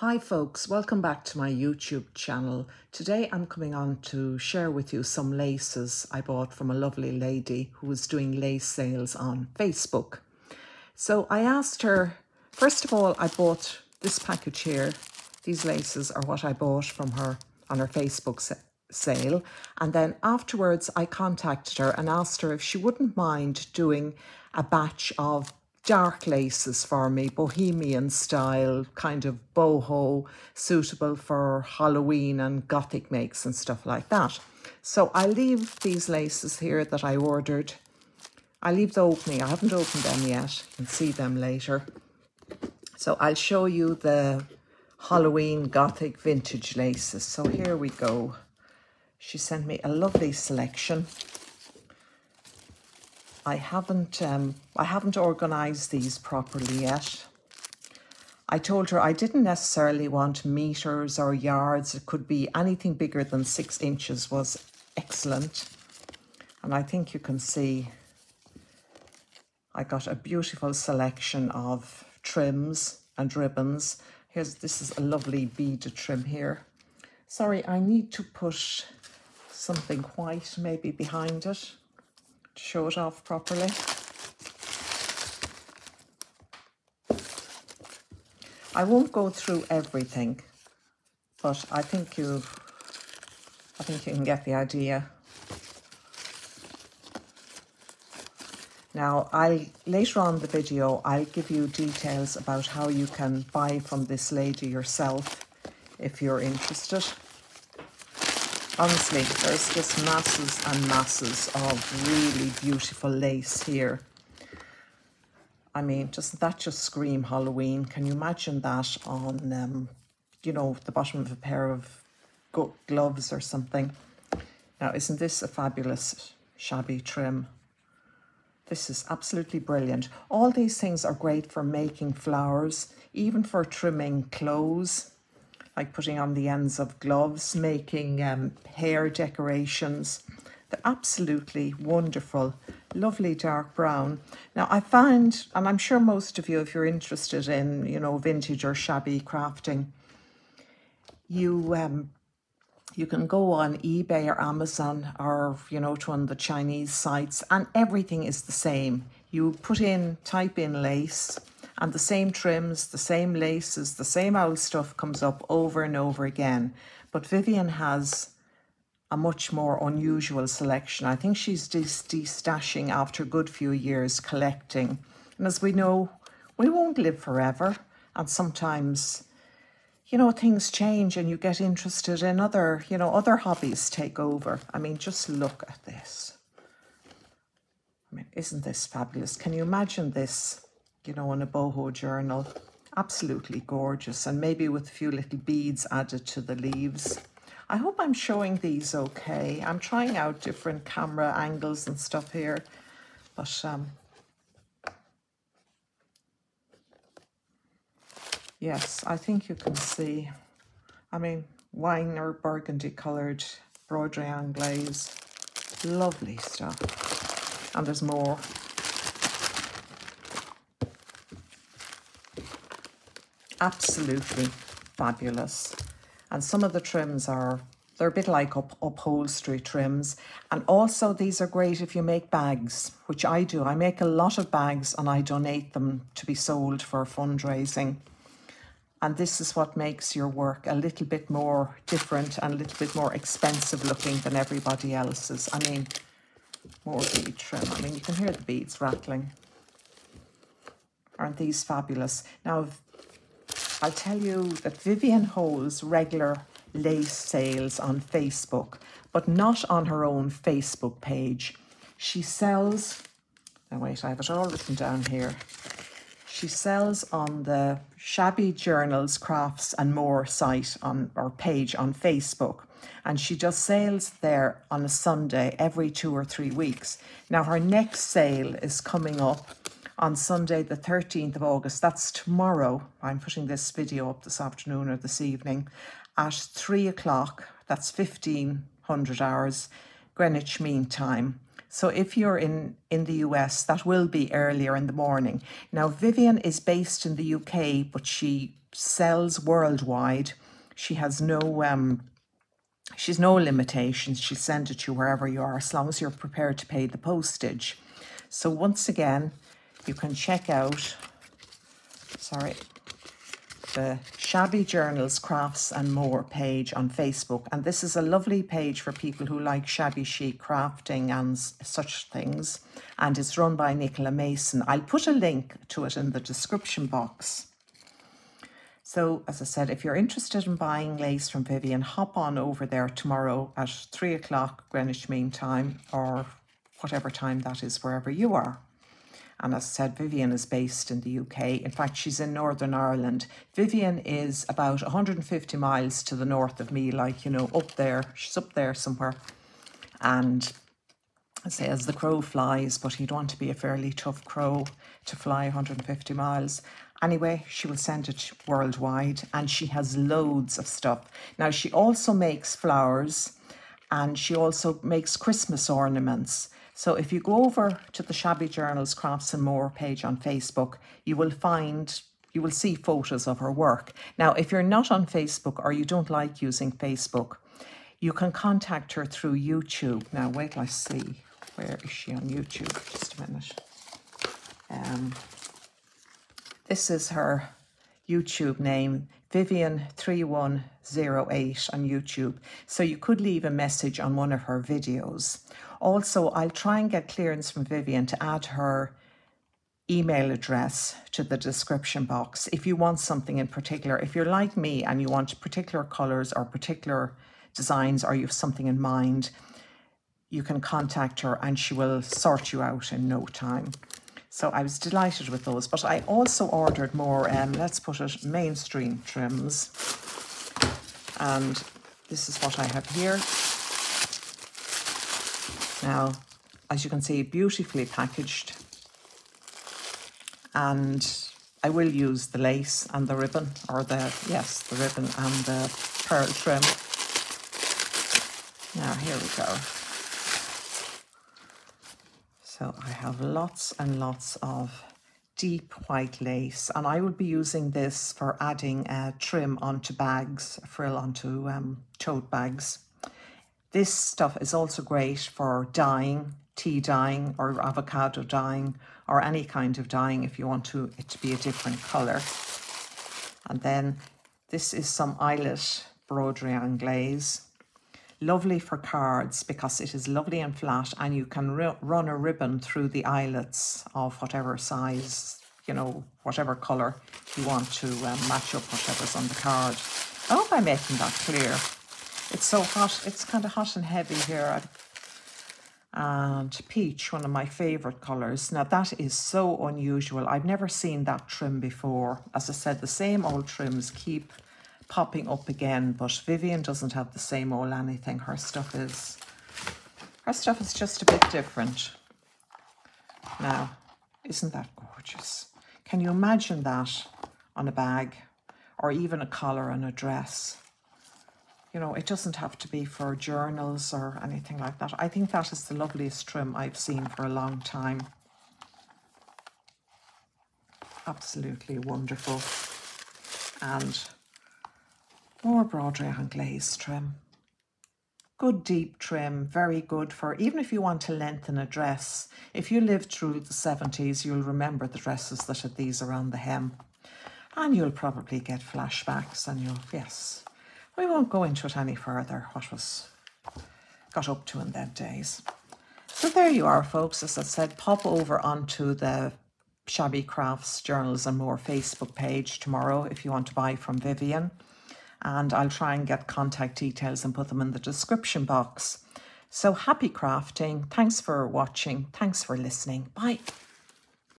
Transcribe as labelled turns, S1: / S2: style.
S1: Hi folks, welcome back to my YouTube channel. Today I'm coming on to share with you some laces I bought from a lovely lady who was doing lace sales on Facebook. So I asked her, first of all, I bought this package here. These laces are what I bought from her on her Facebook sale. And then afterwards I contacted her and asked her if she wouldn't mind doing a batch of dark laces for me, bohemian style, kind of boho, suitable for Halloween and gothic makes and stuff like that. So I'll leave these laces here that I ordered. I'll leave the opening. I haven't opened them yet. You can see them later. So I'll show you the Halloween gothic vintage laces. So here we go. She sent me a lovely selection. I haven't organised these properly yet. I told her I didn't necessarily want meters or yards. It could be anything bigger than 6 inches was excellent. And I think you can see I got a beautiful selection of trims and ribbons. This is a lovely beaded trim here. Sorry, I need to put something white maybe behind it to show it off properly. I won't go through everything, but I think you can get the idea. Now, later on in the video, I'll give you details about how you can buy from this lady yourself if you're interested. Honestly, there's just masses and masses of really beautiful lace here. I mean, doesn't that just scream Halloween? Can you imagine that on, you know, the bottom of a pair of gloves or something? Now, isn't this a fabulous shabby trim? This is absolutely brilliant. All these things are great for making flowers, even for trimming clothes, like putting on the ends of gloves, making hair decorations. They're absolutely wonderful. Lovely dark brown. Now I find, and I'm sure most of you, if you're interested in, you know, vintage or shabby crafting, you can go on eBay or Amazon or, you know, to one of the Chinese sites, and everything is the same. You type in lace, and the same trims, the same laces, the same old stuff comes up over and over again. But Vivien has a much more unusual selection. I think she's de-stashing after a good few years collecting. And as we know, we won't live forever. And sometimes, you know, things change and you get interested in other hobbies take over. I mean, just look at this. I mean, isn't this fabulous? Can you imagine this, you know, in a boho journal? Absolutely gorgeous. And maybe with a few little beads added to the leaves. I hope I'm showing these okay. I'm trying out different camera angles and stuff here. But yes, I think you can see. I mean, wine or burgundy coloured broderie anglaise. Lovely stuff. And there's more. Absolutely fabulous. And some of the trims they're a bit like upholstery trims. And also these are great if you make bags, which I do. I make a lot of bags and I donate them to be sold for fundraising. And this is what makes your work a little bit more different and a little bit more expensive looking than everybody else's. I mean, more bead trim. I mean, you can hear the beads rattling. Aren't these fabulous? Now, I'll tell you that Vivien holds regular lace sales on Facebook, but not on her own Facebook page. She sells, now wait, I have it all written down here. She sells on the Shabby Journals, Crafts and More site or page on Facebook. And she does sales there on a Sunday every 2 or 3 weeks. Now her next sale is coming up on Sunday, the 13th of August. That's tomorrow. I'm putting this video up this afternoon or this evening at 3 o'clock. That's 1500 hours Greenwich Mean Time. So if you're in the US, that will be earlier in the morning. Now, Vivien is based in the UK, but she sells worldwide. She has she's no limitations. She'll send it to you wherever you are, as long as you're prepared to pay the postage. So once again, you can check out, the Shabby Journals, Crafts and More page on Facebook. And this is a lovely page for people who like shabby chic crafting and such things. And it's run by Nicola Mason. I'll put a link to it in the description box. So, as I said, if you're interested in buying lace from Vivien, hop on over there tomorrow at 3 o'clock Greenwich Mean Time, or whatever time that is wherever you are. And as I said, Vivien is based in the UK. In fact, she's in Northern Ireland. Vivien is about 150 miles to the north of me, like, you know, up there. She's up there somewhere. And I say, as the crow flies, but he'd want to be a fairly tough crow to fly 150 miles. Anyway, she will send it worldwide, and she has loads of stuff. Now, she also makes flowers, and she also makes Christmas ornaments. So if you go over to the Shabby Journals, Crafts and More page on Facebook, you will see photos of her work. Now, if you're not on Facebook or you don't like using Facebook, you can contact her through YouTube. Now, wait till I see. Where is she on YouTube? Just a minute. This is her YouTube name, Vivien3108 on YouTube. So you could leave a message on one of her videos. Also, I'll try and get clearance from Vivien to add her email address to the description box if you want something in particular. If you're like me and you want particular colours or particular designs, or you have something in mind, you can contact her and she will sort you out in no time. So I was delighted with those, but I also ordered more, let's put it, mainstream trims. And this is what I have here. Now, as you can see, beautifully packaged. And I will use the lace and the ribbon, or the ribbon and the pearl trim. Now, here we go. So I have lots and lots of deep white lace, and I will be using this for adding trim onto bags, frill onto tote bags. This stuff is also great for dyeing, tea dyeing or avocado dyeing, or any kind of dyeing if you want it to be a different colour. And then this is some eyelet broderie anglaise. Lovely for cards because it is lovely and flat, and you can run a ribbon through the eyelets of whatever size, you know, whatever colour you want to match up whatever's on the card. I hope I'm making that clear. It's so hot, it's kind of hot and heavy here. And peach, one of my favourite colours. Now that is so unusual. I've never seen that trim before. As I said, the same old trims keep popping up again, but Vivien doesn't have the same old anything. Her stuff is just a bit different. Now, isn't that gorgeous? Can you imagine that on a bag, or even a collar and a dress? You know, it doesn't have to be for journals or anything like that. I think that is the loveliest trim I've seen for a long time. Absolutely wonderful. And more broderie anglaise trim. Good deep trim, very good for, even if you want to lengthen a dress. If you lived through the 70s, you'll remember the dresses that had these around the hem. And you'll probably get flashbacks, and yes. We won't go into it any further, what was got up to in them days. So there you are, folks. As I said, pop over onto the Shabby Crafts, Journals and More Facebook page tomorrow if you want to buy from Vivien. And I'll try and get contact details and put them in the description box. So happy crafting. Thanks for watching. Thanks for listening. Bye.